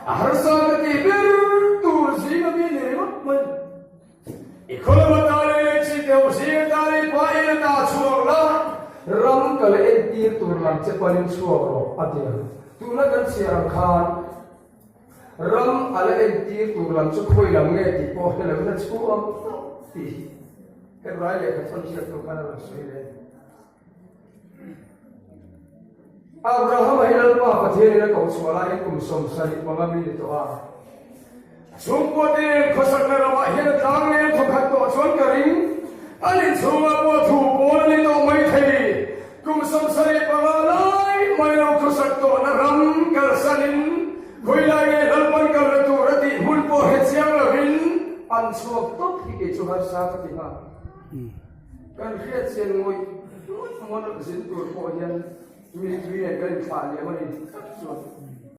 har sa ki bir tur si na bi ne man ikhola batale chi teu si tale pa ina ta chuak la ram kal en tir tur lam che panin chuak ro atia tu na kan siang khan ram ala en tir tur lam chu khoi lam nge ti po hele na chu am ti ke rai le ka chon chi to kana la soi le Abraham hilal pa pathian na ko swala in kum som sari pangami ni to a sumpote khosak na rawa hin tang ne thokhat to chon karing ani chunga po thu pol ni to mai thei kum som sari pangalai mai no khosak to na ram kal sanin khoila ge dalpan kal tu rati hun po he chiang la bin an chuak to hi ke chu har sa ka ti ha kan khiat chen ngoi mon zin tur po yan mi ne kan fa le mani